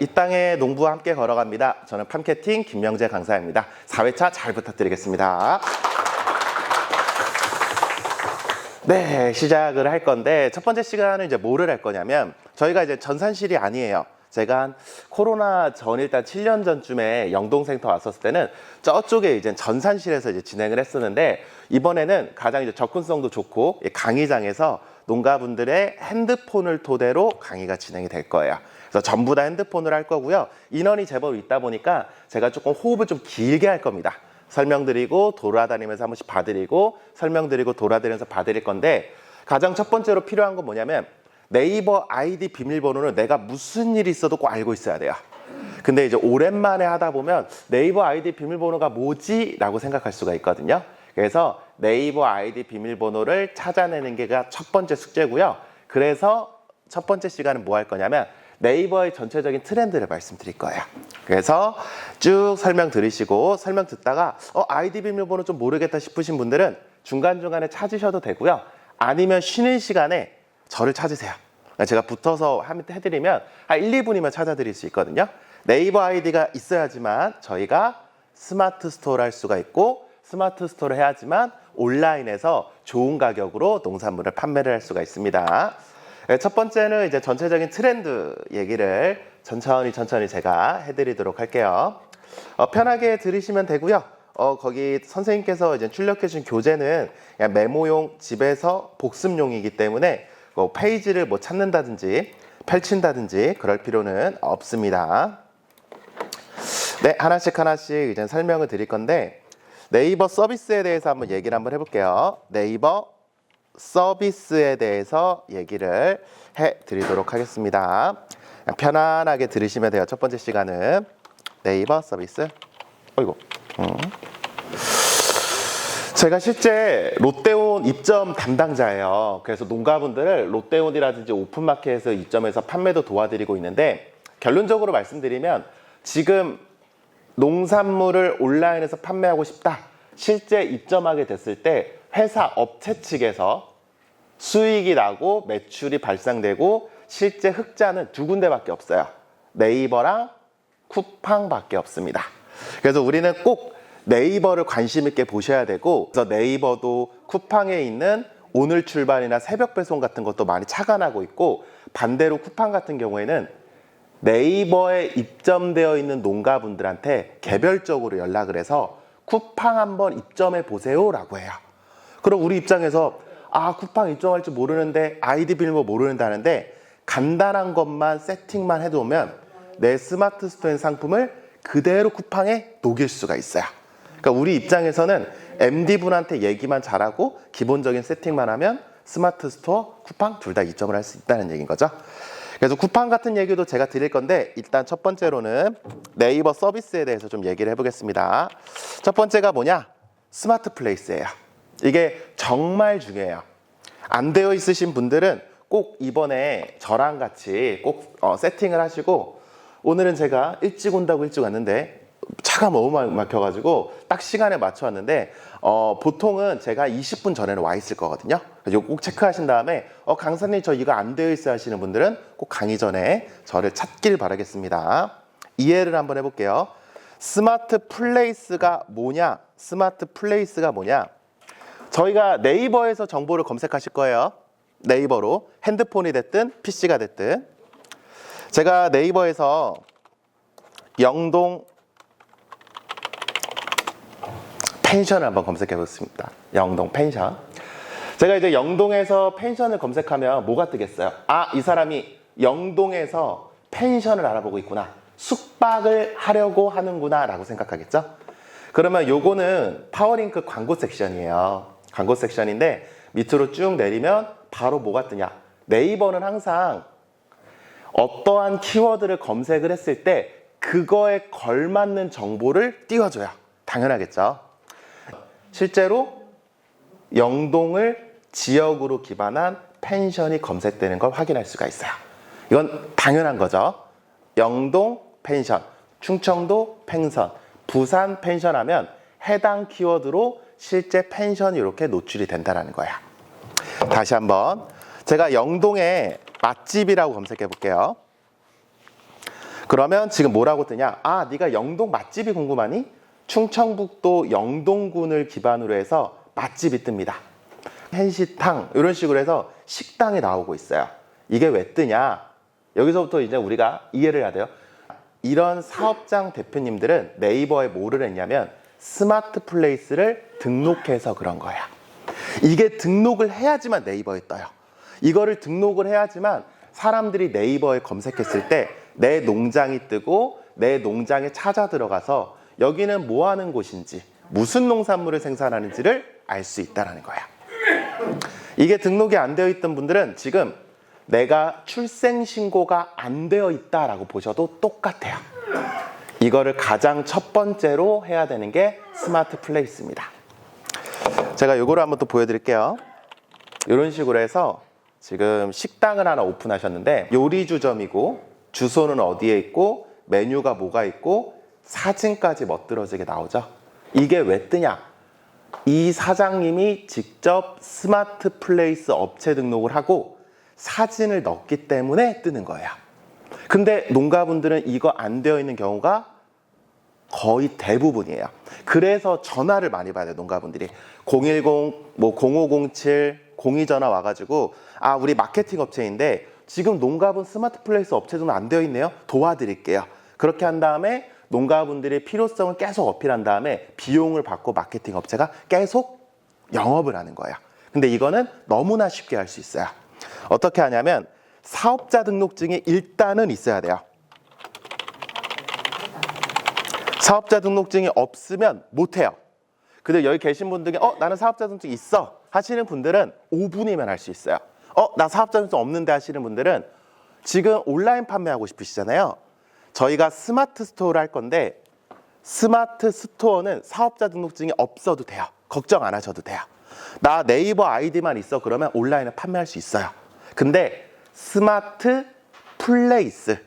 이 땅의 농부와 함께 걸어갑니다. 저는 팜캐팅 김명재 강사입니다. 4회차 잘 부탁드리겠습니다. 네, 시작을 할 건데 첫 번째 시간은 이제 뭐를 할 거냐면 저희가 이제 전산실이 아니에요. 제가 한 코로나 전 일단 7년 전쯤에 영동센터 왔었을 때는 저쪽에 이제 전산실에서 이제 진행을 했었는데 이번에는 가장 이제 접근성도 좋고 강의장에서 농가분들의 핸드폰을 토대로 강의가 진행이 될 거예요. 그래서 전부 다 핸드폰으로 할 거고요. 인원이 제법 있다 보니까 제가 조금 호흡을 좀 길게 할 겁니다. 설명드리고 돌아다니면서 한 번씩 봐드리고 설명드리고 돌아다니면서 봐드릴 건데 가장 첫 번째로 필요한 건 뭐냐면 네이버 아이디 비밀번호는 내가 무슨 일이 있어도 꼭 알고 있어야 돼요. 근데 이제 오랜만에 하다 보면 네이버 아이디 비밀번호가 뭐지? 라고 생각할 수가 있거든요. 그래서 네이버 아이디 비밀번호를 찾아내는 게 첫 번째 숙제고요. 그래서 첫 번째 시간은 뭐 할 거냐면 네이버의 전체적인 트렌드를 말씀드릴 거예요. 그래서 쭉 설명 들으시고 설명 듣다가 아이디 비밀번호 좀 모르겠다 싶으신 분들은 중간중간에 찾으셔도 되고요. 아니면 쉬는 시간에 저를 찾으세요. 제가 붙어서 해드리면 한 1, 2분이면 찾아드릴 수 있거든요. 네이버 아이디가 있어야지만 저희가 스마트 스토어를 할 수가 있고 스마트 스토어를 해야지만 온라인에서 좋은 가격으로 농산물을 판매를 할 수가 있습니다. 첫 번째는 이제 전체적인 트렌드 얘기를 천천히 제가 해드리도록 할게요. 편하게 들으시면 되고요. 거기 선생님께서 이제 출력해 주신 교재는 그냥 메모용 집에서 복습용이기 때문에 페이지를 뭐 찾는다든지 펼친다든지 그럴 필요는 없습니다. 네, 하나씩 이제 설명을 드릴 건데 네이버 서비스에 대해서 한번 얘기를 한번 해볼게요. 네이버 서비스에 대해서 얘기를 해드리도록 하겠습니다. 편안하게 들으시면 돼요. 첫 번째 시간은 네이버 서비스. 어이구. 제가 실제 롯데온 입점 담당자예요. 그래서 농가분들을 롯데온이라든지 오픈마켓에서 입점해서 판매도 도와드리고 있는데 결론적으로 말씀드리면 지금 농산물을 온라인에서 판매하고 싶다. 실제 입점하게 됐을 때 회사 업체 측에서 수익이 나고 매출이 발생되고 실제 흑자는 두 군데밖에 없어요. 네이버랑 쿠팡밖에 없습니다. 그래서 우리는 꼭 네이버를 관심 있게 보셔야 되고 그래서 네이버도 쿠팡에 있는 오늘 출발이나 새벽 배송 같은 것도 많이 착안하고 있고 반대로 쿠팡 같은 경우에는 네이버에 입점되어 있는 농가분들한테 개별적으로 연락을 해서 쿠팡 한번 입점해 보세요 라고 해요. 그럼 우리 입장에서 쿠팡 입점할 줄 모르는데 아이디 비밀번호 모르는데 하는데 간단한 것만 세팅만 해두면 내 스마트 스토어의 상품을 그대로 쿠팡에 녹일 수가 있어요. 그러니까 우리 입장에서는 MD분한테 얘기만 잘하고 기본적인 세팅만 하면 스마트 스토어, 쿠팡 둘 다 입점을 할 수 있다는 얘기인 거죠. 그래서 쿠팡 같은 얘기도 제가 드릴 건데 일단 첫 번째로는 네이버 서비스에 대해서 좀 얘기를 해보겠습니다. 첫 번째가 뭐냐? 스마트 플레이스예요. 이게 정말 중요해요. 안 되어 있으신 분들은 꼭 이번에 저랑 같이 꼭 세팅을 하시고 오늘은 제가 일찍 온다고 일찍 왔는데 차가 너무 막혀가지고 딱 시간에 맞춰 왔는데 보통은 제가 20분 전에는 와 있을 거거든요. 이거 꼭 체크하신 다음에 강사님 저 이거 안 되어 있어 하시는 분들은 꼭 강의 전에 저를 찾길 바라겠습니다. 이해를 한번 해볼게요. 스마트 플레이스가 뭐냐? 스마트 플레이스가 뭐냐? 저희가 네이버에서 정보를 검색하실 거예요. 네이버로 핸드폰이 됐든 PC가 됐든 제가 네이버에서 영동 펜션을 한번 검색해 보겠습니다. 영동 펜션. 제가 이제 영동에서 펜션을 검색하면 뭐가 뜨겠어요? 이 사람이 영동에서 펜션을 알아보고 있구나. 숙박을 하려고 하는구나 라고 생각하겠죠? 그러면 요거는 파워링크 광고 섹션이에요. 광고 섹션인데 밑으로 쭉 내리면 바로 뭐가 뜨냐? 네이버는 항상 어떠한 키워드를 검색을 했을 때 그거에 걸맞는 정보를 띄워줘요. 당연하겠죠? 실제로 영동을 지역으로 기반한 펜션이 검색되는 걸 확인할 수가 있어요. 이건 당연한 거죠. 영동 펜션, 충청도 펜션, 부산 펜션 하면 해당 키워드로 실제 펜션이 이렇게 노출이 된다는 거예요. 다시 한번 제가 영동의 맛집이라고 검색해 볼게요. 그러면 지금 뭐라고 뜨냐? 아, 네가 영동 맛집이 궁금하니? 충청북도 영동군을 기반으로 해서 맛집이 뜹니다. 한시탕 이런 식으로 해서 식당이 나오고 있어요. 이게 왜 뜨냐? 여기서부터 이제 우리가 이해를 해야 돼요. 이런 사업장 대표님들은 네이버에 뭐를 했냐면 스마트 플레이스를 등록해서 그런 거야. 이게 등록을 해야지만 네이버에 떠요. 이거를 등록을 해야지만 사람들이 네이버에 검색했을 때 내 농장이 뜨고 내 농장에 찾아 들어가서 여기는 뭐 하는 곳인지, 무슨 농산물을 생산하는지를 알 수 있다는 거야. 이게 등록이 안 되어 있던 분들은 지금 내가 출생신고가 안 되어 있다라고 보셔도 똑같아요. 이거를 가장 첫 번째로 해야 되는 게 스마트 플레이스입니다. 제가 요거를 한번 또 보여드릴게요. 이런 식으로 해서 지금 식당을 하나 오픈하셨는데 요리주점이고 주소는 어디에 있고 메뉴가 뭐가 있고 사진까지 멋들어지게 나오죠. 이게 왜 뜨냐? 이 사장님이 직접 스마트 플레이스 업체 등록을 하고 사진을 넣었기 때문에 뜨는 거예요. 근데 농가분들은 이거 안 되어 있는 경우가 거의 대부분이에요. 그래서 전화를 많이 받아요, 농가분들이. 010, 뭐 0507, 02전화 와가지고 아, 우리 마케팅 업체인데 지금 농가분 스마트 플레이스 업체 등록 안 되어 있네요. 도와드릴게요. 그렇게 한 다음에 농가분들의 필요성을 계속 어필한 다음에 비용을 받고 마케팅 업체가 계속 영업을 하는 거예요. 근데 이거는 너무나 쉽게 할 수 있어요. 어떻게 하냐면 사업자 등록증이 일단은 있어야 돼요. 사업자 등록증이 없으면 못해요. 근데 여기 계신 분들이 나는 사업자 등록증 있어 하시는 분들은 5분이면 할 수 있어요. 나 사업자 등록증 없는데 하시는 분들은 지금 온라인 판매하고 싶으시잖아요. 저희가 스마트 스토어를 할 건데 스마트 스토어는 사업자 등록증이 없어도 돼요. 걱정 안 하셔도 돼요. 나 네이버 아이디만 있어 그러면 온라인에 판매할 수 있어요. 근데 스마트 플레이스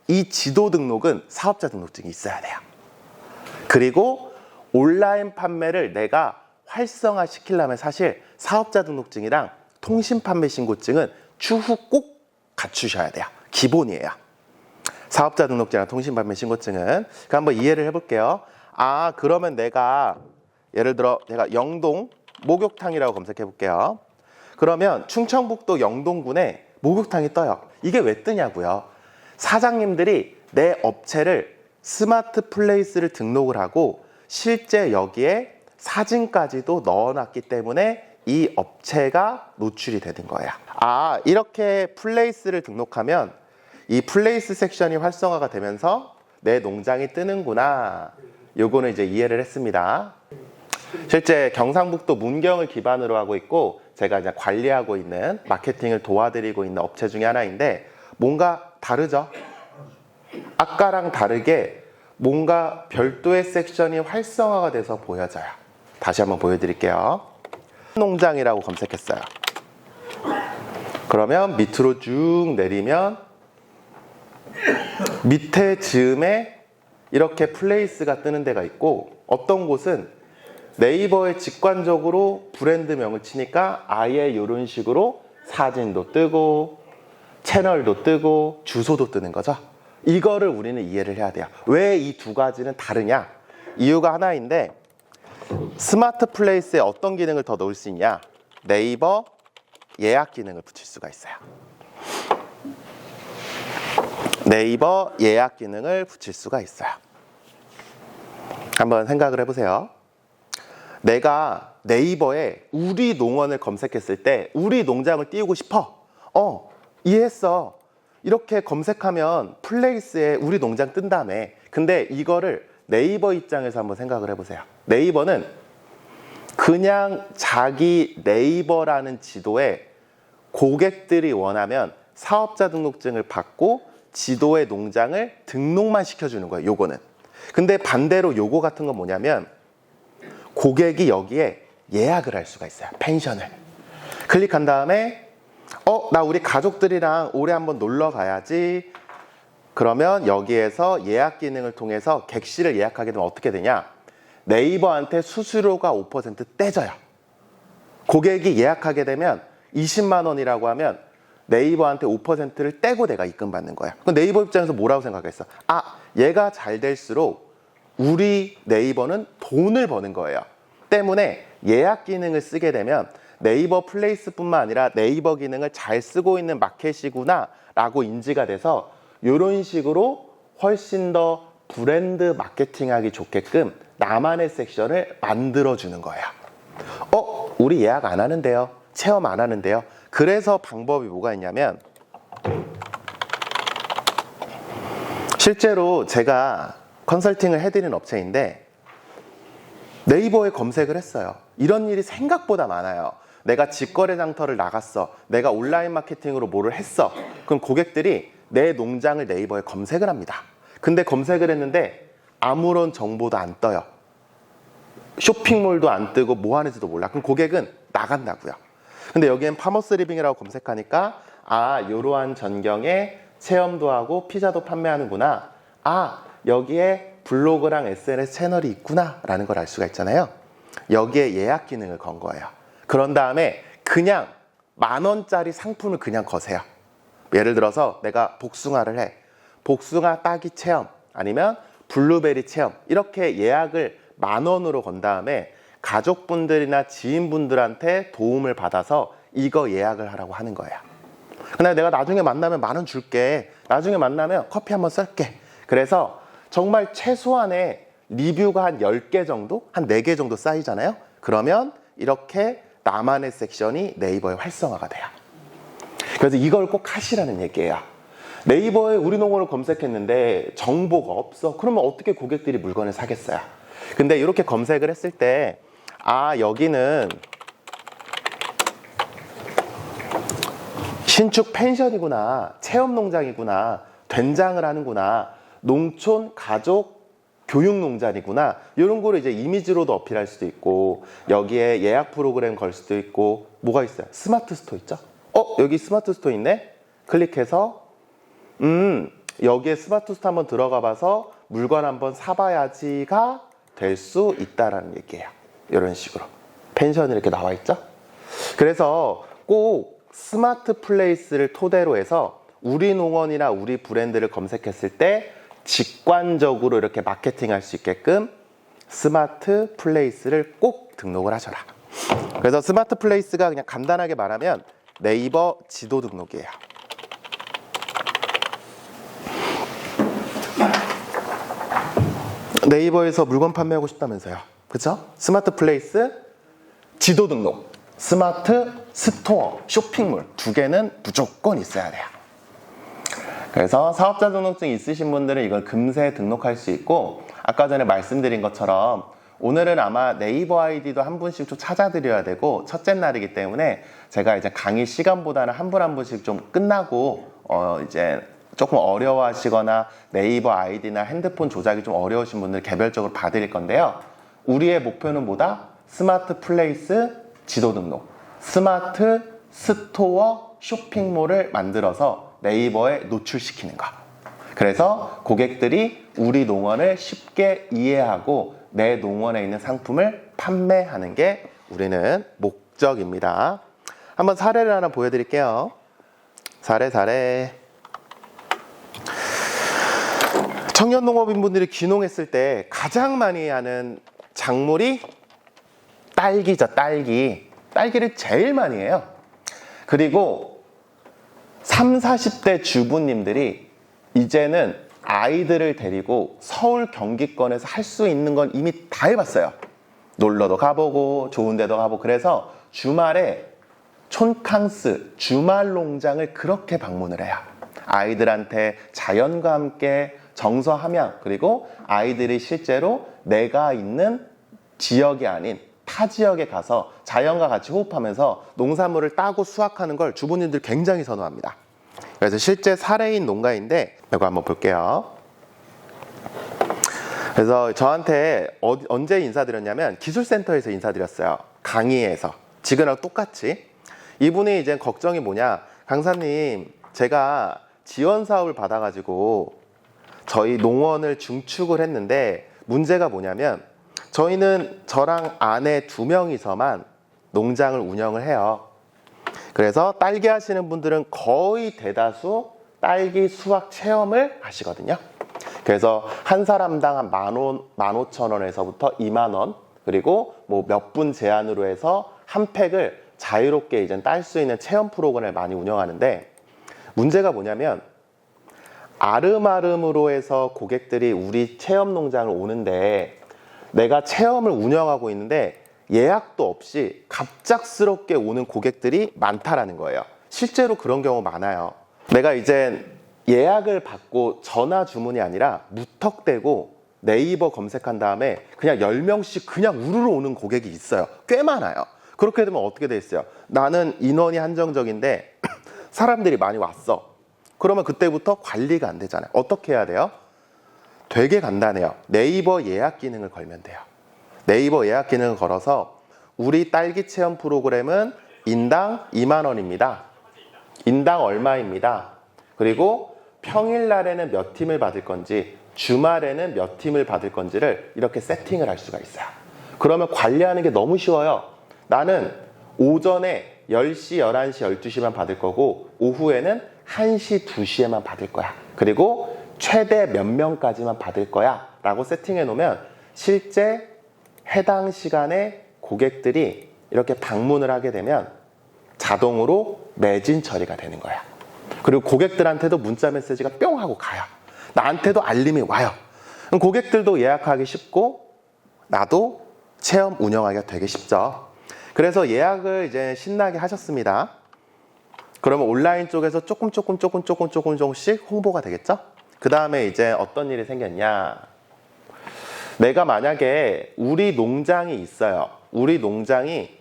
이 지도 등록은 사업자 등록증이 있어야 돼요. 그리고 온라인 판매를 내가 활성화 시키려면 사실 사업자 등록증이랑 통신 판매 신고증은 추후 꼭 갖추셔야 돼요. 기본이에요. 사업자 등록증이랑 통신 판매 신고증은. 그러니까 한번 이해를 해볼게요. 아, 그러면 내가 예를 들어 내가 영동 목욕탕이라고 검색해 볼게요. 그러면 충청북도 영동군에 목욕탕이 떠요. 이게 왜 뜨냐고요? 사장님들이 내 업체를 스마트 플레이스를 등록을 하고 실제 여기에 사진까지도 넣어놨기 때문에 이 업체가 노출이 되는 거야. 아, 이렇게 플레이스를 등록하면 이 플레이스 섹션이 활성화가 되면서 내 농장이 뜨는구나. 요거는 이제 이해를 했습니다. 실제 경상북도 문경을 기반으로 하고 있고 제가 이제 관리하고 있는 마케팅을 도와드리고 있는 업체 중에 하나인데 뭔가 다르죠? 아까랑 다르게 뭔가 별도의 섹션이 활성화가 돼서 보여져요. 다시 한번 보여드릴게요. 농장이라고 검색했어요. 그러면 밑으로 쭉 내리면 밑에 즈음에 이렇게 플레이스가 뜨는 데가 있고 어떤 곳은 네이버에 직관적으로 브랜드명을 치니까 아예 이런 식으로 사진도 뜨고 채널도 뜨고 주소도 뜨는 거죠. 이거를 우리는 이해를 해야 돼요. 왜 이 두 가지는 다르냐? 이유가 하나인데 스마트 플레이스에 어떤 기능을 더 넣을 수 있냐? 네이버 예약 기능을 붙일 수가 있어요. 네이버 예약 기능을 붙일 수가 있어요. 한번 생각을 해보세요. 내가 네이버에 우리 농원을 검색했을 때 우리 농장을 띄우고 싶어. 이해했어. 이렇게 검색하면 플레이스에 우리 농장 뜬다며. 근데 이거를 네이버 입장에서 한번 생각을 해보세요. 네이버는 그냥 자기 네이버라는 지도에 고객들이 원하면 사업자 등록증을 받고 지도의 농장을 등록만 시켜주는 거예요. 요거는. 근데 반대로 요거 같은 건 뭐냐면 고객이 여기에 예약을 할 수가 있어요. 펜션을. 클릭한 다음에 나 우리 가족들이랑 올해 한번 놀러 가야지. 그러면 여기에서 예약 기능을 통해서 객실을 예약하게 되면 어떻게 되냐? 네이버한테 수수료가 5% 떼져요. 고객이 예약하게 되면 20만 원이라고 하면 네이버한테 5%를 떼고 내가 입금받는 거야. 그럼 네이버 입장에서 뭐라고 생각했어? 아, 얘가 잘 될수록 우리 네이버는 돈을 버는 거예요. 때문에 예약 기능을 쓰게 되면 네이버 플레이스뿐만 아니라 네이버 기능을 잘 쓰고 있는 마켓이구나 라고 인지가 돼서 이런 식으로 훨씬 더 브랜드 마케팅하기 좋게끔 나만의 섹션을 만들어주는 거야. 우리 예약 안 하는데요, 체험 안 하는데요. 그래서 방법이 뭐가 있냐면, 실제로 제가 컨설팅을 해드린 업체인데 네이버에 검색을 했어요. 이런 일이 생각보다 많아요. 내가 직거래 장터를 나갔어, 내가 온라인 마케팅으로 뭐를 했어. 그럼 고객들이 내 농장을 네이버에 검색을 합니다. 근데 검색을 했는데 아무런 정보도 안 떠요. 쇼핑몰도 안 뜨고 뭐 하는지도 몰라. 그럼 고객은 나간다고요. 근데 여기엔 파머스 리빙이라고 검색하니까 아, 이러한 전경에 체험도 하고 피자도 판매하는구나. 아, 여기에 블로그랑 SNS 채널이 있구나 라는 걸 알 수가 있잖아요. 여기에 예약 기능을 건 거예요. 그런 다음에 그냥 10,000원짜리 상품을 그냥 거세요. 예를 들어서 내가 복숭아를 해. 복숭아 따기 체험 아니면 블루베리 체험, 이렇게 예약을 10,000원으로 건 다음에 가족분들이나 지인분들한테 도움을 받아서 이거 예약을 하라고 하는 거예요. 근데 내가 나중에 만나면 10,000원 줄게, 나중에 만나면 커피 한번 쏠게. 그래서 정말 최소한의 리뷰가 한 10개 정도, 한 4개 정도 쌓이잖아요. 그러면 이렇게 나만의 섹션이 네이버에 활성화가 돼요. 그래서 이걸 꼭 하시라는 얘기예요. 네이버에 우리 농원을 검색했는데 정보가 없어. 그러면 어떻게 고객들이 물건을 사겠어요? 근데 이렇게 검색을 했을 때 아, 여기는 신축 펜션이구나, 체험농장이구나, 된장을 하는구나, 농촌 가족 교육농장이구나, 이런 거를 이제 이미지로도 어필할 수도 있고, 여기에 예약 프로그램 걸 수도 있고. 뭐가 있어요? 스마트 스토어 있죠? 여기 스마트 스토어 있네? 클릭해서 여기에 스마트 스토어 한번 들어가 봐서 물건 한번 사봐야지가 될 수 있다라는 얘기예요. 이런 식으로 펜션이 이렇게 나와 있죠. 그래서 꼭 스마트 플레이스를 토대로 해서 우리 농원이나 우리 브랜드를 검색했을 때 직관적으로 이렇게 마케팅할 수 있게끔 스마트 플레이스를 꼭 등록을 하셔라. 그래서 스마트 플레이스가 그냥 간단하게 말하면 네이버 지도 등록이에요. 네이버에서 물건 판매하고 싶다면서요. 그쵸? 스마트 플레이스, 지도 등록, 스마트 스토어, 쇼핑몰 2개는 무조건 있어야 돼요. 그래서 사업자 등록증 있으신 분들은 이걸 금세 등록할 수 있고, 아까 전에 말씀드린 것처럼 오늘은 아마 네이버 아이디도 한 분씩 좀 찾아드려야 되고 첫째 날이기 때문에 제가 이제 강의 시간보다는 한 분 한 분씩 좀 끝나고 이제 조금 어려워하시거나 네이버 아이디나 핸드폰 조작이 좀 어려우신 분들 개별적으로 봐드릴 건데요. 우리의 목표는 뭐다? 스마트 플레이스 지도 등록, 스마트 스토어 쇼핑몰을 만들어서 네이버에 노출시키는 거. 그래서 고객들이 우리 농원을 쉽게 이해하고 내 농원에 있는 상품을 판매하는 게 우리는 목적입니다. 한번 사례를 하나 보여드릴게요. 사례. 청년 농업인분들이 귀농했을 때 가장 많이 하는 작물이 딸기죠, 딸기. 딸기를 제일 많이 해요. 그리고 30, 40대 주부님들이 이제는 아이들을 데리고 서울 경기권에서 할 수 있는 건 이미 다 해봤어요. 놀러도 가보고 좋은 데도 가보고. 그래서 주말에 촌캉스, 주말 농장을 그렇게 방문을 해요. 아이들한테 자연과 함께 정서 함양, 그리고 아이들이 실제로 내가 있는 지역이 아닌 타 지역에 가서 자연과 같이 호흡하면서 농산물을 따고 수확하는 걸 주부님들 굉장히 선호합니다. 그래서 실제 사례인 농가인데 이거 한번 볼게요. 그래서 저한테 언제 인사드렸냐면 기술센터에서 인사드렸어요. 강의에서. 지금랑 똑같이. 이분이 이제 걱정이 뭐냐, 강사님 제가 지원 사업을 받아가지고 저희 농원을 중축을 했는데 문제가 뭐냐면 저희는 저랑 아내 2명이서만 농장을 운영을 해요. 그래서 딸기 하시는 분들은 거의 대다수 딸기 수확 체험을 하시거든요. 그래서 한 사람당 한 15,000원에서부터 2만 원, 그리고 뭐 몇 분 제한으로 해서 한 팩을 자유롭게 이제 딸 수 있는 체험 프로그램을 많이 운영하는데, 문제가 뭐냐면 아름아름으로 해서 고객들이 우리 체험 농장을 오는데 내가 체험을 운영하고 있는데 예약도 없이 갑작스럽게 오는 고객들이 많다라는 거예요. 실제로 그런 경우 많아요. 내가 이제 예약을 받고 전화 주문이 아니라 무턱대고 네이버 검색한 다음에 그냥 10명씩 그냥 우르르 오는 고객이 있어요. 꽤 많아요. 그렇게 되면 어떻게 돼 있어요? 나는 인원이 한정적인데 사람들이 많이 왔어. 그러면 그때부터 관리가 안 되잖아요. 어떻게 해야 돼요? 되게 간단해요. 네이버 예약 기능을 걸면 돼요. 네이버 예약 기능을 걸어서 우리 딸기 체험 프로그램은 인당 2만 원입니다. 인당 얼마입니다. 그리고 평일날에는 몇 팀을 받을 건지, 주말에는 몇 팀을 받을 건지를 이렇게 세팅을 할 수가 있어요. 그러면 관리하는 게 너무 쉬워요. 나는 오전에 10시, 11시, 12시만 받을 거고 오후에는 1시, 2시에만 받을 거야. 그리고 최대 몇 명까지만 받을 거야 라고 세팅해 놓으면 실제 해당 시간에 고객들이 이렇게 방문을 하게 되면 자동으로 매진 처리가 되는 거야. 그리고 고객들한테도 문자 메시지가 뿅 하고 가요. 나한테도 알림이 와요. 그럼 고객들도 예약하기 쉽고 나도 체험 운영하기가 되게 쉽죠. 그래서 예약을 이제 신나게 하셨습니다. 그러면 온라인 쪽에서 조금씩 홍보가 되겠죠? 그 다음에 이제 어떤 일이 생겼냐. 내가 만약에 우리 농장이 있어요. 우리 농장이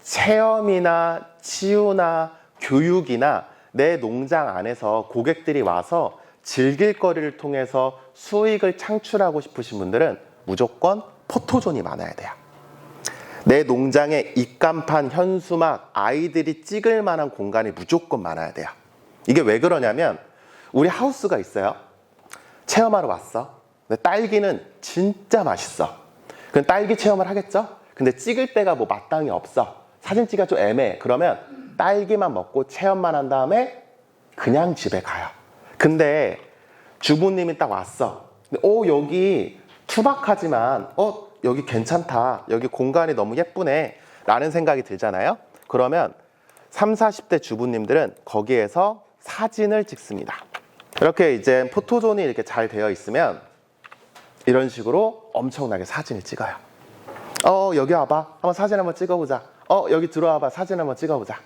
체험이나 치유나 교육이나 내 농장 안에서 고객들이 와서 즐길 거리를 통해서 수익을 창출하고 싶으신 분들은 무조건 포토존이 많아야 돼요. 내 농장에 입간판, 현수막, 아이들이 찍을 만한 공간이 무조건 많아야 돼요. 이게 왜 그러냐면 우리 하우스가 있어요. 체험하러 왔어. 근데 딸기는 진짜 맛있어. 그럼 딸기 체험을 하겠죠? 근데 찍을 데가 뭐 마땅히 없어. 사진 찍기가 좀 애매해. 그러면 딸기만 먹고 체험만 한 다음에 그냥 집에 가요. 근데 주부님이 딱 왔어. 근데 여기 투박하지만 여기 괜찮다. 여기 공간이 너무 예쁘네. 라는 생각이 들잖아요. 그러면 30, 40대 주부님들은 거기에서 사진을 찍습니다. 이렇게 이제 포토존이 이렇게 잘 되어 있으면 이런 식으로 엄청나게 사진을 찍어요. 여기 와봐. 한번 사진 한번 찍어보자. 여기 들어와봐. 사진 한번 찍어보자.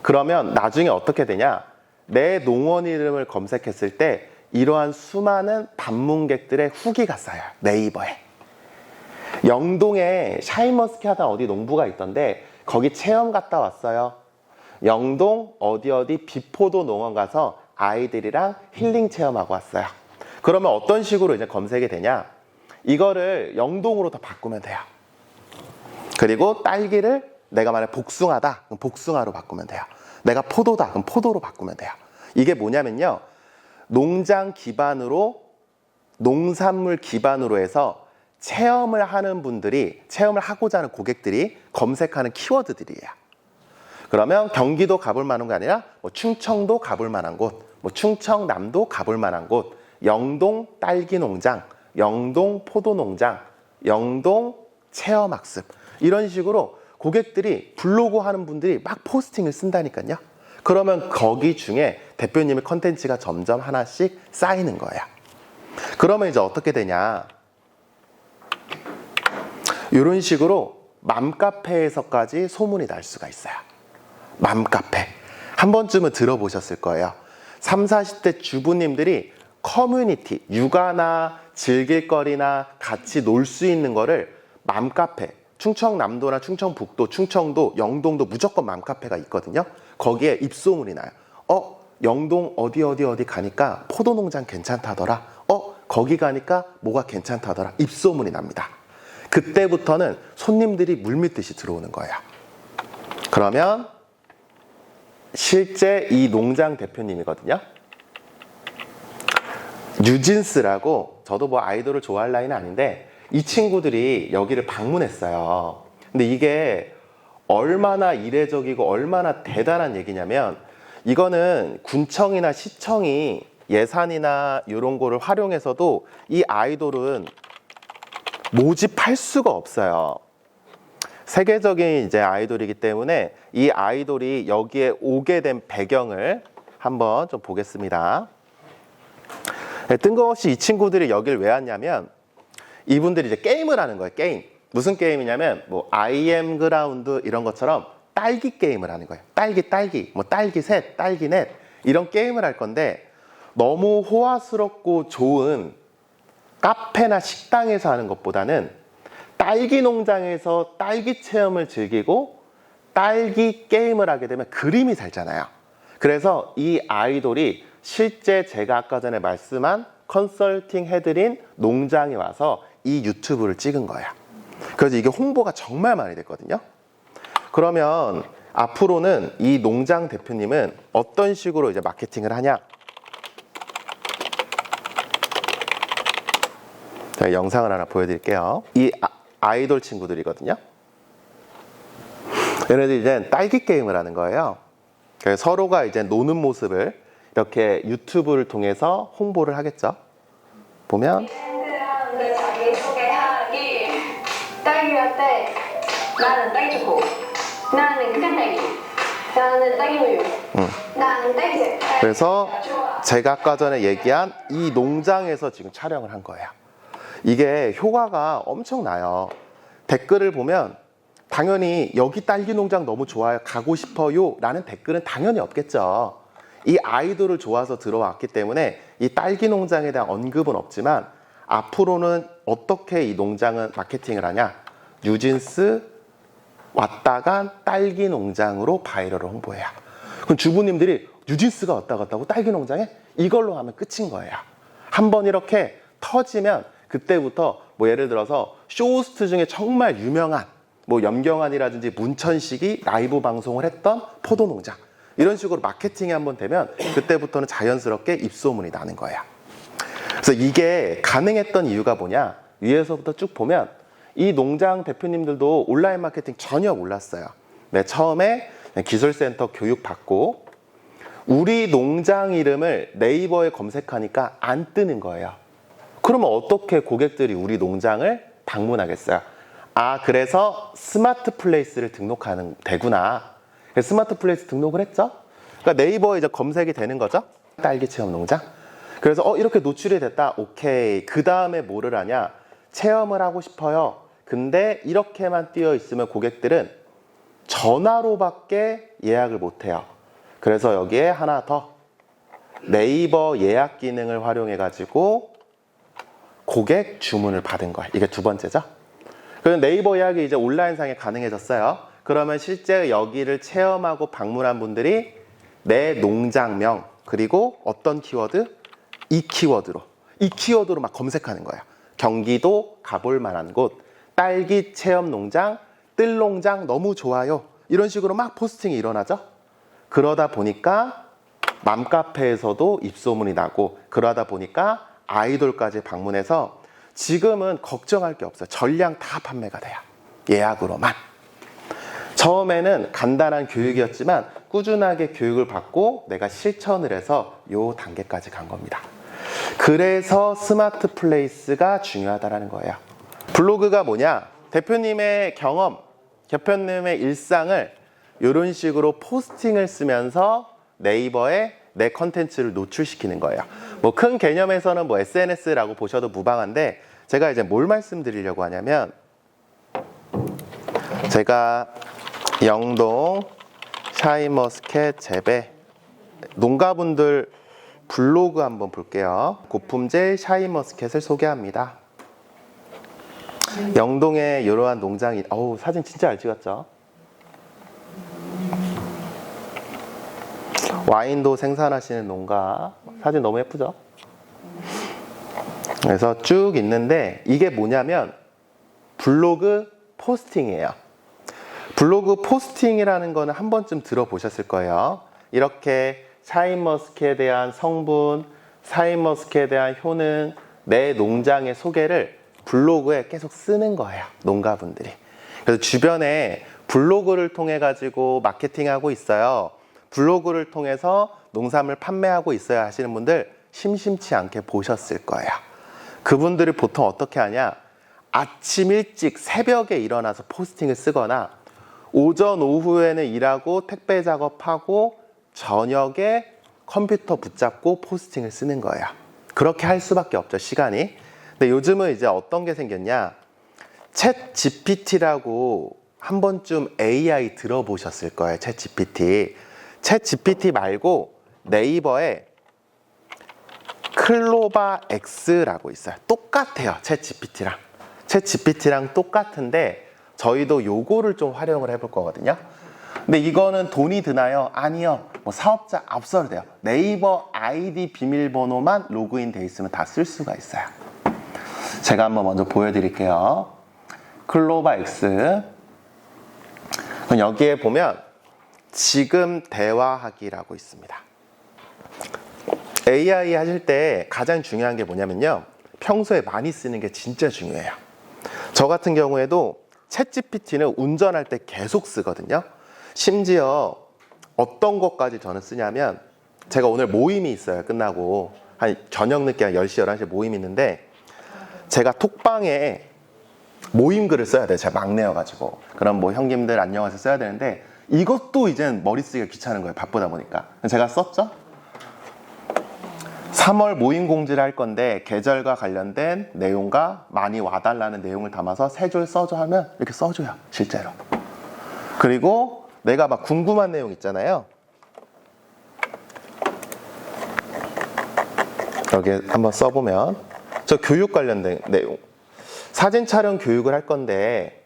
그러면 나중에 어떻게 되냐. 내 농원 이름을 검색했을 때 이러한 수많은 방문객들의 후기가 쌓여요. 네이버에. 영동에 샤인머스켓 어디 농부가 있던데 거기 체험 갔다 왔어요. 영동 어디 비포도 농원 가서 아이들이랑 힐링 체험하고 왔어요. 그러면 어떤 식으로 이제 검색이 되냐? 이거를 영동으로 더 바꾸면 돼요. 그리고 딸기를 내가 만약 복숭아다, 그럼 복숭아로 바꾸면 돼요. 내가 포도다, 그럼 포도로 바꾸면 돼요. 이게 뭐냐면요. 농장 기반으로, 농산물 기반으로 해서 체험을 하는 분들이, 체험을 하고자 하는 고객들이 검색하는 키워드들이에요. 그러면 경기도 가볼 만한 게 아니라 충청도 가볼 만한 곳, 충청남도 가볼 만한 곳, 영동 딸기 농장, 영동 포도 농장, 영동 체험학습, 이런 식으로 고객들이 블로그 하는 분들이 막 포스팅을 쓴다니까요. 그러면 거기 중에 대표님의 컨텐츠가 점점 하나씩 쌓이는 거예요. 그러면 이제 어떻게 되냐. 이런 식으로 맘카페에서까지 소문이 날 수가 있어요. 맘카페. 한 번쯤은 들어보셨을 거예요. 30, 40대 주부님들이 커뮤니티, 육아나 즐길거리나 같이 놀 수 있는 거를 맘카페, 충청남도나 충청북도, 충청도, 영동도 무조건 맘카페가 있거든요. 거기에 입소문이 나요. 영동 어디 가니까 포도농장 괜찮다더라. 거기 가니까 뭐가 괜찮다더라. 입소문이 납니다. 그때부터는 손님들이 물밀듯이 들어오는 거예요. 그러면 실제 이 농장 대표님이거든요. 뉴진스라고, 저도 뭐 아이돌을 좋아할 나이는 아닌데 이 친구들이 여기를 방문했어요. 근데 이게 얼마나 이례적이고 얼마나 대단한 얘기냐면 이거는 군청이나 시청이 예산이나 이런 거를 활용해서도 이 아이돌은 모집할 수가 없어요. 세계적인 이제 아이돌이기 때문에 이 아이돌이 여기에 오게 된 배경을 한번 좀 보겠습니다. 뜬금없이 이 친구들이 여길 왜 왔냐면 이분들이 이제 게임을 하는 거예요. 게임. 무슨 게임이냐면 뭐 I am 그라운드 이런 것처럼 딸기 게임을 하는 거예요. 딸기, 뭐 딸기 셋, 딸기 넷 이런 게임을 할 건데 너무 호화스럽고 좋은 카페나 식당에서 하는 것보다는 딸기 농장에서 딸기 체험을 즐기고 딸기 게임을 하게 되면 그림이 살잖아요. 그래서 이 아이돌이 실제 제가 아까 전에 말씀한 컨설팅 해드린 농장에 와서 이 유튜브를 찍은 거예요. 그래서 이게 홍보가 정말 많이 됐거든요. 그러면 앞으로는 이 농장 대표님은 어떤 식으로 이제 마케팅을 하냐? 제가 영상을 하나 보여드릴게요. 이 아이돌 친구들이거든요. 얘네들 이제 딸기 게임을 하는 거예요. 그래서 서로가 이제 노는 모습을 이렇게 유튜브를 통해서 홍보를 하겠죠. 보면 자기소개하기 딸기라떼 나는 딸기초코 나는 극한딸기 나는 딸기우유 나는 딸기잼 그래서 제가 아까 전에 얘기한 이 농장에서 지금 촬영을 한 거예요. 이게 효과가 엄청나요. 댓글을 보면 당연히 여기 딸기 농장 너무 좋아요 가고 싶어요 라는 댓글은 당연히 없겠죠. 이 아이돌을 좋아서 들어왔기 때문에 이 딸기 농장에 대한 언급은 없지만 앞으로는 어떻게 이 농장은 마케팅을 하냐? 뉴진스 왔다 간 딸기 농장으로 바이럴을 홍보해요. 그럼 주부님들이 뉴진스가 왔다 갔다고 딸기 농장에? 이걸로 하면 끝인 거예요. 한번 이렇게 터지면 그때부터 뭐 예를 들어서 쇼호스트 중에 정말 유명한 뭐 염경환이라든지 문천식이 라이브 방송을 했던 포도농장 이런 식으로 마케팅이 한번 되면 그때부터는 자연스럽게 입소문이 나는 거예요. 그래서 이게 가능했던 이유가 뭐냐? 위에서부터 쭉 보면 이 농장 대표님들도 온라인 마케팅 전혀 몰랐어요. 네, 처음에 기술센터 교육 받고 우리 농장 이름을 네이버에 검색하니까 안 뜨는 거예요. 그러면 어떻게 고객들이 우리 농장을 방문하겠어요? 아, 그래서 스마트 플레이스를 등록하는 되구나. 그래서 스마트 플레이스 등록을 했죠. 그러니까 네이버에 이제 검색이 되는 거죠. 딸기 체험 농장. 그래서 이렇게 노출이 됐다. 오케이. 그 다음에 뭐를 하냐? 체험을 하고 싶어요. 근데 이렇게만 띄어 있으면 고객들은 전화로밖에 예약을 못 해요. 그래서 여기에 하나 더 네이버 예약 기능을 활용해 가지고 고객 주문을 받은 거예요. 이게 두 번째죠. 그럼 네이버 예약이 이제 온라인상에 가능해졌어요. 그러면 실제 여기를 체험하고 방문한 분들이 내 농장명 그리고 어떤 키워드? 이 키워드로 막 검색하는 거예요. 경기도 가볼 만한 곳, 딸기 체험 농장, 뜰 농장 너무 좋아요. 이런 식으로 막 포스팅이 일어나죠. 그러다 보니까 맘카페에서도 입소문이 나고 그러다 보니까 아이돌까지 방문해서 지금은 걱정할 게 없어요. 전량 다 판매가 돼요. 예약으로만. 처음에는 간단한 교육이었지만 꾸준하게 교육을 받고 내가 실천을 해서 요 단계까지 간 겁니다. 그래서 스마트 플레이스가 중요하다는 거예요. 블로그가 뭐냐? 대표님의 경험, 대표님의 일상을 이런 식으로 포스팅을 쓰면서 네이버에 내 컨텐츠를 노출시키는 거예요. 뭐 큰 개념에서는 뭐 SNS라고 보셔도 무방한데 제가 이제 뭘 말씀드리려고 하냐면 제가 영동 샤인머스켓 재배 농가분들 블로그 한번 볼게요. 고품질 샤인머스켓을 소개합니다. 영동에 이러한 농장이 사진 진짜 잘 찍었죠. 와인도 생산하시는 농가 사진 너무 예쁘죠. 그래서 쭉 있는데 이게 뭐냐면 블로그 포스팅이에요. 블로그 포스팅이라는 거는 한 번쯤 들어보셨을 거예요. 이렇게 샤인머스켓에 대한 성분, 샤인머스켓에 대한 효능, 내 농장의 소개를 블로그에 계속 쓰는 거예요. 농가분들이. 그래서 주변에 블로그를 통해 가지고 마케팅하고 있어요. 블로그를 통해서 농산물 판매하고 있어요 하시는 분들 심심치 않게 보셨을 거예요. 그분들이 보통 어떻게 하냐? 아침 일찍 새벽에 일어나서 포스팅을 쓰거나 오전 오후에는 일하고 택배 작업하고 저녁에 컴퓨터 붙잡고 포스팅을 쓰는 거예요. 그렇게 할 수밖에 없죠, 시간이. 근데 요즘은 이제 어떤 게 생겼냐? 챗 GPT라고 한 번쯤 AI 들어보셨을 거예요, 챗 GPT. 챗 GPT 말고 네이버에 클로바 X라고 있어요. 똑같아요, 챗 GPT랑. 챗 GPT랑 똑같은데 저희도 요거를 좀 활용을 해볼 거거든요. 근데 이거는 돈이 드나요? 아니요. 뭐 사업자 앞서도 돼요. 네이버 아이디 비밀번호만 로그인 돼 있으면 다 쓸 수가 있어요. 제가 한번 먼저 보여드릴게요. 클로바 X. 여기에 보면 지금 대화하기라고 있습니다. AI 하실 때 가장 중요한 게 뭐냐면요. 평소에 많이 쓰는 게 진짜 중요해요. 저 같은 경우에도 챗 GPT는 운전할 때 계속 쓰거든요. 심지어 어떤 것까지 저는 쓰냐면 제가 오늘 모임이 있어요. 끝나고 한 저녁 늦게 한 10시, 11시에 모임이 있는데 제가 톡방에 모임 글을 써야 돼요. 제가 막내여가지고. 그럼 뭐 형님들 안녕하세요 써야 되는데 이것도 이젠 머리 쓰기가 귀찮은 거예요. 바쁘다 보니까. 제가 썼죠. 3월 모임 공지를 할 건데 계절과 관련된 내용과 많이 와달라는 내용을 담아서 3줄 써줘 하면 이렇게 써줘요. 실제로. 그리고 내가 막 궁금한 내용 있잖아요. 여기 한번 써보면 저 교육 관련된 내용. 사진 촬영 교육을 할 건데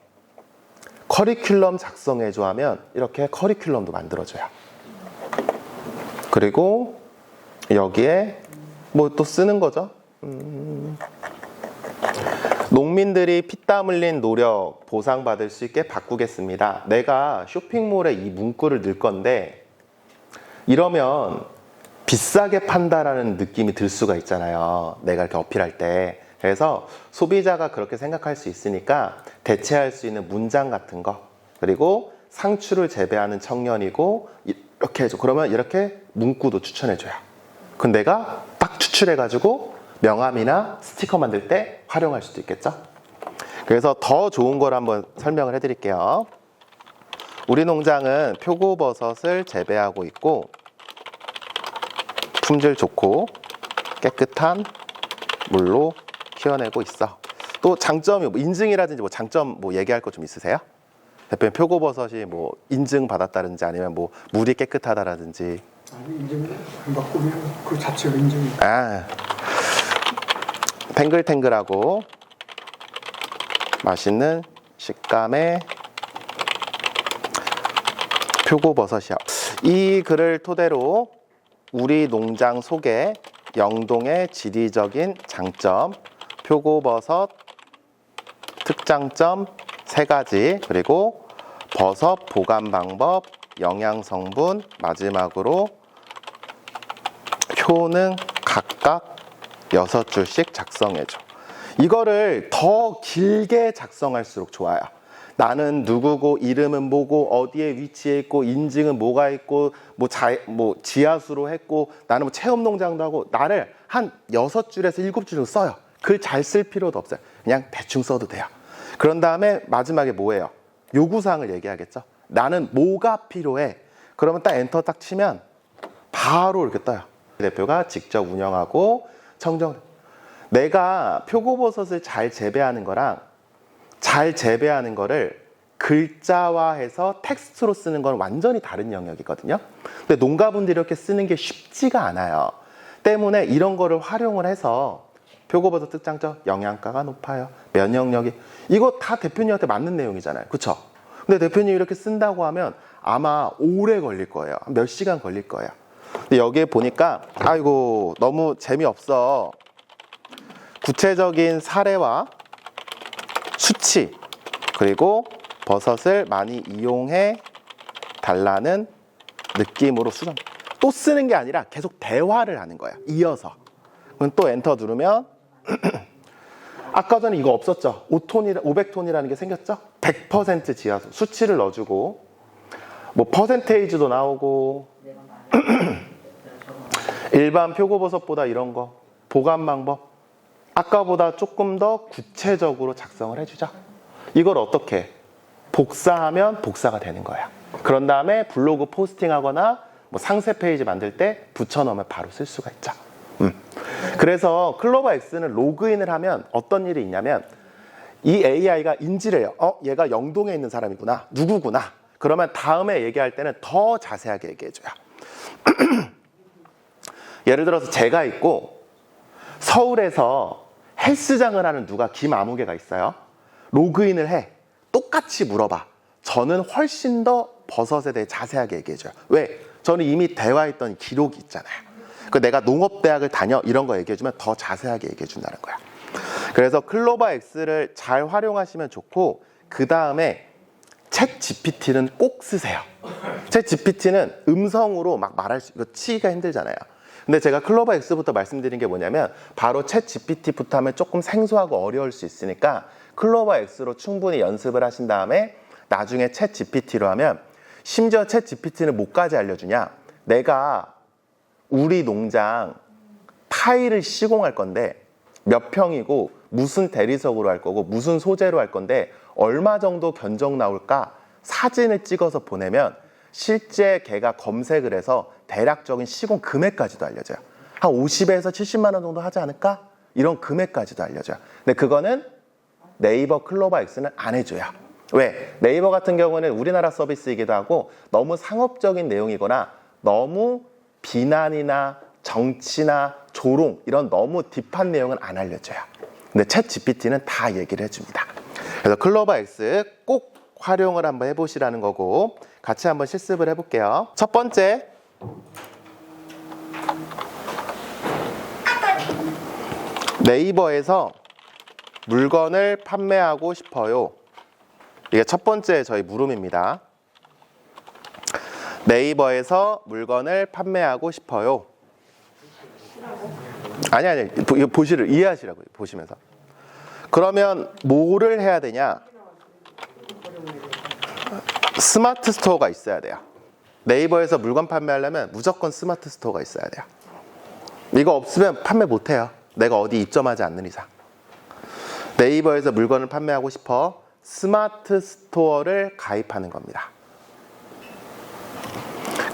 커리큘럼 작성해줘 하면 이렇게 커리큘럼도 만들어줘요. 그리고 여기에 뭐 또 쓰는 거죠. 농민들이 피땀 흘린 노력 보상받을 수 있게 바꾸겠습니다. 내가 쇼핑몰에 이 문구를 넣을 건데 이러면 비싸게 판다라는 느낌이 들 수가 있잖아요. 내가 이렇게 어필할 때. 그래서 소비자가 그렇게 생각할 수 있으니까 대체할 수 있는 문장 같은 거, 그리고 상추를 재배하는 청년이고 이렇게 해줘. 그러면 이렇게 문구도 추천해줘요. 그럼 내가 딱 추출해가지고 명함이나 스티커 만들 때 활용할 수도 있겠죠. 그래서 더 좋은 걸 한번 설명을 해드릴게요. 우리 농장은 표고버섯을 재배하고 있고 품질 좋고 깨끗한 물로 키워내고 있어. 또 장점이 뭐 인증이라든지 뭐 장점 뭐 얘기할 거 좀 있으세요? 대표님 표고버섯이 뭐 인증 받았다든지 아니면 뭐 물이 깨끗하다라든지. 아니 인증 안 받고 그냥 그 자체가 인증이. 탱글탱글하고 맛있는 식감의 표고버섯이야. 이 글을 토대로 우리 농장 소개, 영동의 지리적인 장점, 표고버섯 특장점 3가지, 그리고 버섯 보관 방법, 영양 성분, 마지막으로 효능 각각 6줄씩 작성해줘. 이거를 더 길게 작성할수록 좋아요. 나는 누구고, 이름은 뭐고, 어디에 위치해 있고, 인증은 뭐가 있고, 뭐 지하수로 했고, 나는 뭐 체험농장도 하고, 나를 한 6줄에서 7줄 써요. 글 잘 쓸 필요도 없어요. 그냥 대충 써도 돼요. 그런 다음에 마지막에 뭐예요? 요구사항을 얘기하겠죠. 나는 뭐가 필요해? 그러면 딱 엔터 딱 치면 바로 이렇게 떠요. 대표가 직접 운영하고 청정. 내가 표고버섯을 잘 재배하는 거랑 잘 재배하는 거를 글자화해서 텍스트로 쓰는 건 완전히 다른 영역이거든요. 근데 농가분들이 이렇게 쓰는 게 쉽지가 않아요. 때문에 이런 거를 활용을 해서 표고버섯 특장점, 영양가가 높아요, 면역력이, 이거 다 대표님한테 맞는 내용이잖아요. 그쵸? 근데 대표님이 이렇게 쓴다고 하면 아마 오래 걸릴 거예요. 몇 시간 걸릴 거예요. 근데 여기에 보니까 아이고 너무 재미없어. 구체적인 사례와 수치, 그리고 버섯을 많이 이용해 달라는 느낌으로 수정. 또 쓰는 게 아니라 계속 대화를 하는 거예요. 이어서. 그럼 또 엔터 누르면 아까 전에 이거 없었죠? 500톤이라는 게 생겼죠? 100% 지하수 수치를 넣어주고 뭐 퍼센테이지도 나오고 일반 표고버섯보다 이런 거 보관 방법 아까보다 조금 더 구체적으로 작성을 해주죠. 이걸 어떻게 복사하면 복사가 되는 거야. 그런 다음에 블로그 포스팅하거나 뭐 상세 페이지 만들 때 붙여넣으면 바로 쓸 수가 있죠. 그래서 클로버X는 로그인을 하면 어떤 일이 있냐면 이 AI가 인지를 해요. 얘가 영동에 있는 사람이구나. 누구구나. 그러면 다음에 얘기할 때는 더 자세하게 얘기해줘요. 예를 들어서 제가 있고 서울에서 헬스장을 하는 누가 김아무개가 있어요. 로그인을 해. 똑같이 물어봐. 저는 훨씬 더 버섯에 대해 자세하게 얘기해줘요. 왜? 저는 이미 대화했던 기록이 있잖아요. 그 내가 농업대학을 다녀 이런 거 얘기해주면 더 자세하게 얘기해준다는 거야. 그래서 클로버X를 잘 활용하시면 좋고 그 다음에 챗 GPT는 꼭 쓰세요. 챗 GPT는 음성으로 막 말할 수, 이거 치기가 힘들잖아요. 근데 제가 클로버X부터 말씀드린 게 뭐냐면 바로 챗 GPT부터 하면 조금 생소하고 어려울 수 있으니까 클로버X로 충분히 연습을 하신 다음에 나중에 챗 GPT로 하면 심지어 챗 GPT는 뭐까지 알려주냐. 내가 우리 농장 타일을 시공할 건데 몇 평이고 무슨 대리석으로 할 거고 무슨 소재로 할 건데 얼마 정도 견적 나올까 사진을 찍어서 보내면 실제 걔가 검색을 해서 대략적인 시공 금액까지도 알려줘요. 한 50에서 70만 원 정도 하지 않을까? 이런 금액까지도 알려줘요. 근데 그거는 네이버 클로버X는 안 해줘요. 왜? 네이버 같은 경우는 우리나라 서비스이기도 하고 너무 상업적인 내용이거나 너무 비난이나 정치나 조롱 이런 너무 딥한 내용은 안 알려줘요. 근데 챗 GPT는 다 얘기를 해줍니다. 그래서 클로버X 꼭 활용을 한번 해보시라는 거고 같이 한번 실습을 해볼게요. 첫 번째 네이버에서 물건을 판매하고 싶어요. 이게 첫 번째 저희 물음입니다. 네이버에서 물건을 판매하고 싶어요. 아니 이거 보시를 이해하시라고요. 보시면서. 그러면 뭐를 해야 되냐? 스마트 스토어가 있어야 돼요. 네이버에서 물건 판매하려면 무조건 스마트 스토어가 있어야 돼요. 이거 없으면 판매 못해요. 내가 어디 입점하지 않는 이상. 네이버에서 물건을 판매하고 싶어 스마트 스토어를 가입하는 겁니다.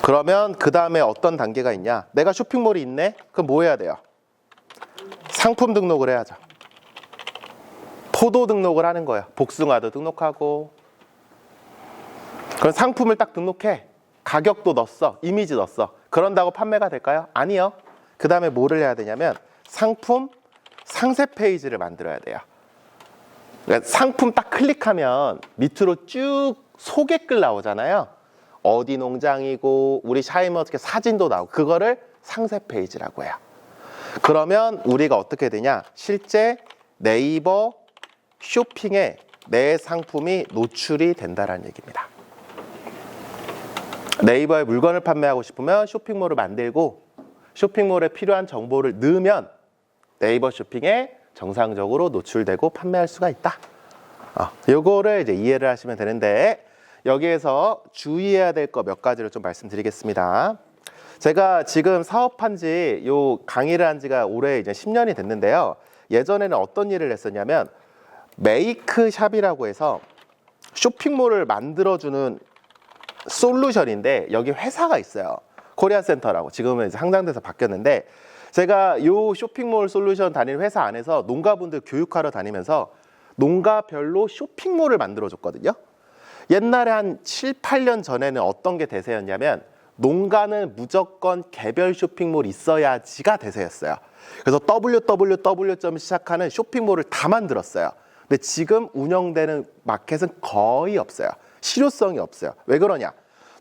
그러면 그 다음에 어떤 단계가 있냐? 내가 쇼핑몰이 있네? 그럼 뭐 해야 돼요? 상품 등록을 해야죠. 포도 등록을 하는 거예요. 복숭아도 등록하고. 그럼 상품을 딱 등록해. 가격도 넣었어. 이미지 넣었어. 그런다고 판매가 될까요? 아니요. 그 다음에 뭐를 해야 되냐면 상품 상세 페이지를 만들어야 돼요. 그러니까 상품 딱 클릭하면 밑으로 쭉 소개글 나오잖아요. 어디 농장이고 우리 샤인머스켓 사진도 나오고 그거를 상세 페이지라고 해요. 그러면 우리가 어떻게 되냐? 실제 네이버 쇼핑에 내 상품이 노출이 된다는 얘기입니다. 네이버에 물건을 판매하고 싶으면 쇼핑몰을 만들고 쇼핑몰에 필요한 정보를 넣으면 네이버 쇼핑에 정상적으로 노출되고 판매할 수가 있다. 요거를 이제 이해를 하시면 되는데 여기에서 주의해야 될 거 몇 가지를 좀 말씀드리겠습니다. 제가 지금 사업한 지 요 강의를 한 지가 올해 이제 10년이 됐는데요. 예전에는 어떤 일을 했었냐면 메이크샵이라고 해서 쇼핑몰을 만들어주는 솔루션인데 여기 회사가 있어요. 코리아센터라고. 지금은 이제 상장돼서 바뀌었는데 제가 요 쇼핑몰 솔루션 다니는 회사 안에서 농가분들 교육하러 다니면서 농가별로 쇼핑몰을 만들어줬거든요. 옛날에 한 7, 8년 전에는 어떤 게 대세였냐면 농가는 무조건 개별 쇼핑몰 있어야지가 대세였어요. 그래서 www 시작하는 쇼핑몰을 다 만들었어요. 근데 지금 운영되는 마켓은 거의 없어요. 실효성이 없어요. 왜 그러냐?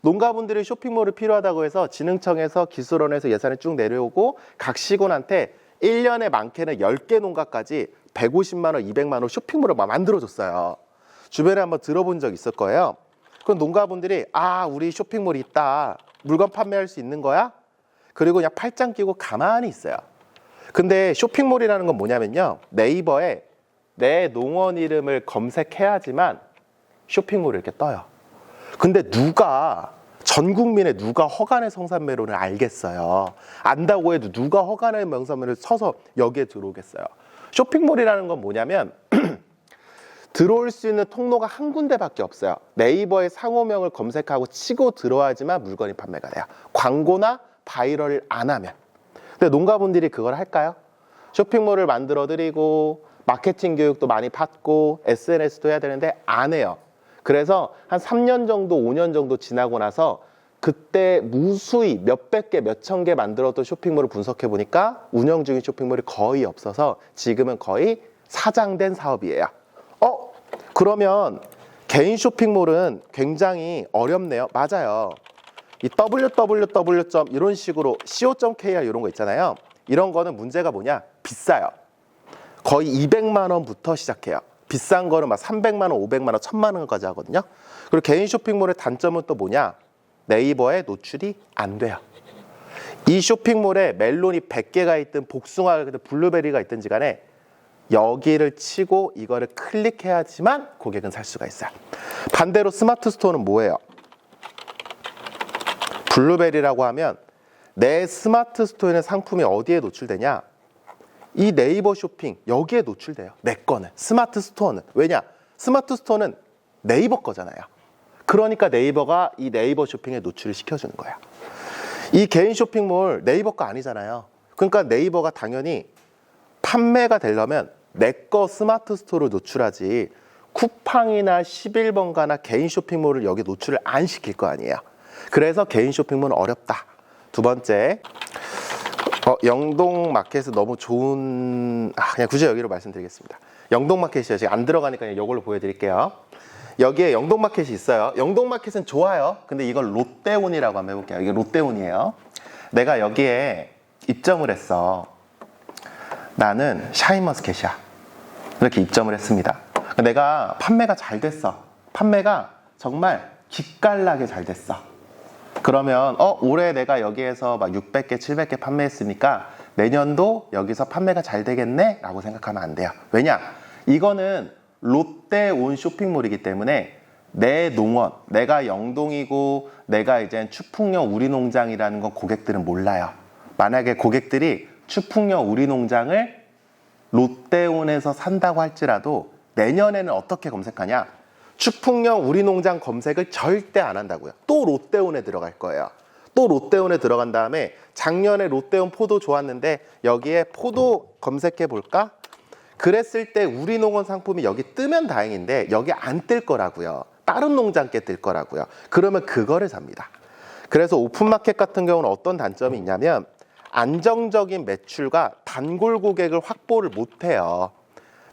농가분들이 쇼핑몰이 필요하다고 해서 진흥청에서 기술원에서 예산이 쭉 내려오고 각 시군한테 1년에 많게는 10개 농가까지 150만 원, 200만 원 쇼핑몰을 막 만들어줬어요. 주변에 한번 들어본 적 있을 거예요. 그럼 농가분들이 우리 쇼핑몰이 있다. 물건 판매할 수 있는 거야? 그리고 그냥 팔짱 끼고 가만히 있어요. 근데 쇼핑몰이라는 건 뭐냐면요. 네이버에 내 농원 이름을 검색해야지만 쇼핑몰이 이렇게 떠요. 근데 전 국민의 누가 허간의 성산매로를 알겠어요. 안다고 해도 누가 허간의 성산매로를 쳐서 여기에 들어오겠어요. 쇼핑몰이라는 건 뭐냐면 들어올 수 있는 통로가 한 군데밖에 없어요. 네이버에 상호명을 검색하고 치고 들어와야지만 물건이 판매가 돼요. 광고나 바이럴을 안 하면. 근데 농가분들이 그걸 할까요? 쇼핑몰을 만들어 드리고 마케팅 교육도 많이 받고 SNS도 해야 되는데 안 해요. 그래서 한 3년 정도 5년 정도 지나고 나서 그때 무수히 몇백 개 몇천 개 만들었던 쇼핑몰을 분석해 보니까 운영 중인 쇼핑몰이 거의 없어서 지금은 거의 사장된 사업이에요. 그러면 개인 쇼핑몰은 굉장히 어렵네요. 맞아요. 이 www. 이런 식으로 co.kr 이런 거 있잖아요. 이런 거는 문제가 뭐냐? 비싸요. 거의 200만 원부터 시작해요. 비싼 거는 막 300만 원, 500만 원, 1000만 원까지 하거든요. 그리고 개인 쇼핑몰의 단점은 또 뭐냐? 네이버에 노출이 안 돼요. 이 쇼핑몰에 멜론이 100개가 있든 복숭아가 있든 블루베리가 있든지 간에 여기를 치고 이거를 클릭해야지만 고객은 살 수가 있어요. 반대로 스마트 스토어는 뭐예요? 블루베리라고 하면 내 스마트 스토어에는 상품이 어디에 노출되냐? 이 네이버 쇼핑 여기에 노출돼요. 내 거는 스마트 스토어는. 왜냐? 스마트 스토어는 네이버 거잖아요. 그러니까 네이버가 이 네이버 쇼핑에 노출을 시켜주는 거야. 이 개인 쇼핑몰 네이버 거 아니잖아요. 그러니까 네이버가 당연히 판매가 되려면 내 거 스마트 스토어를 노출하지 쿠팡이나 11번가나 개인 쇼핑몰을 여기 노출을 안 시킬 거 아니에요. 그래서 개인 쇼핑몰은 어렵다. 두 번째, 영동 마켓은 너무 좋은, 그냥 굳이 여기로 말씀드리겠습니다. 영동 마켓이요. 지금 안 들어가니까 그냥 이걸로 보여드릴게요. 여기에 영동 마켓이 있어요. 영동 마켓은 좋아요. 근데 이걸 롯데온이라고 한번 해볼게요. 이게 롯데온이에요. 내가 여기에 입점을 했어. 나는 샤인머스켓이야. 이렇게 입점을 했습니다. 내가 판매가 잘 됐어. 판매가 정말 기깔나게 잘 됐어. 그러면 올해 내가 여기에서 막 600개, 700개 판매했으니까 내년도 여기서 판매가 잘 되겠네? 라고 생각하면 안 돼요. 왜냐? 이거는 롯데온 쇼핑몰이기 때문에 내 농원, 내가 영동이고 내가 이제 추풍령 우리농장이라는 건 고객들은 몰라요. 만약에 고객들이 추풍령 우리농장을 롯데온에서 산다고 할지라도 내년에는 어떻게 검색하냐? 추풍령 우리농장 검색을 절대 안 한다고요. 또 롯데온에 들어갈 거예요. 또 롯데온에 들어간 다음에 작년에 롯데온 포도 좋았는데 여기에 포도 검색해 볼까? 그랬을 때 우리농원 상품이 여기 뜨면 다행인데 여기 안 뜰 거라고요. 다른 농장께 뜰 거라고요. 그러면 그거를 삽니다. 그래서 오픈마켓 같은 경우는 어떤 단점이 있냐면 안정적인 매출과 단골 고객을 확보를 못해요.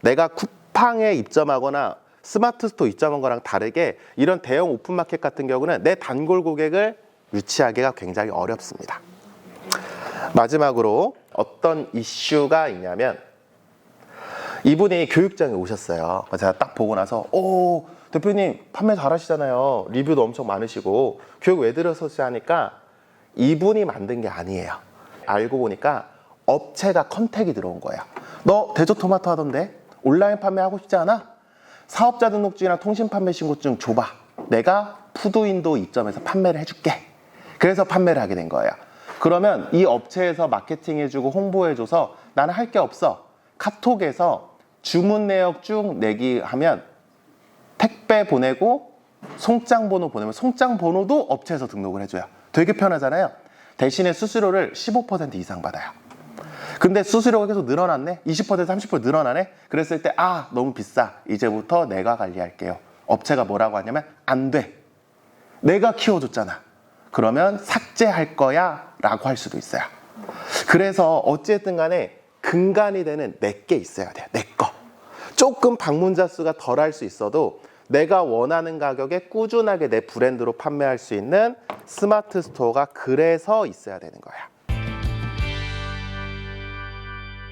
내가 쿠팡에 입점하거나 스마트 스토어 입점한 거랑 다르게 이런 대형 오픈마켓 같은 경우는 내 단골 고객을 유치하기가 굉장히 어렵습니다. 마지막으로 어떤 이슈가 있냐면 이분이 교육장에 오셨어요. 제가 딱 보고 나서 대표님 판매 잘하시잖아요. 리뷰도 엄청 많으시고 교육 왜 들으셨지 하니까 이분이 만든 게 아니에요. 알고 보니까 업체가 컨택이 들어온 거예요. 너 대조토마토 하던데 온라인 판매하고 싶지 않아? 사업자 등록증이랑 통신 판매 신고증 줘봐. 내가 푸드윈도우 입점해서 판매를 해줄게. 그래서 판매를 하게 된 거예요. 그러면 이 업체에서 마케팅해주고 홍보해줘서 나는 할 게 없어. 카톡에서 주문 내역 쭉 내기 하면 택배 보내고 송장 번호 보내면 송장 번호도 업체에서 등록을 해줘요. 되게 편하잖아요. 대신에 수수료를 15% 이상 받아요. 근데 수수료가 계속 늘어났네? 20% 30% 늘어나네? 그랬을 때 너무 비싸. 이제부터 내가 관리할게요. 업체가 뭐라고 하냐면 안 돼. 내가 키워줬잖아. 그러면 삭제할 거야 라고 할 수도 있어요. 그래서 어찌됐든 간에 근간이 되는 내게 있어야 돼요. 내 거. 조금 방문자 수가 덜할 수 있어도 내가 원하는 가격에 꾸준하게 내 브랜드로 판매할 수 있는 스마트 스토어가 그래서 있어야 되는 거야.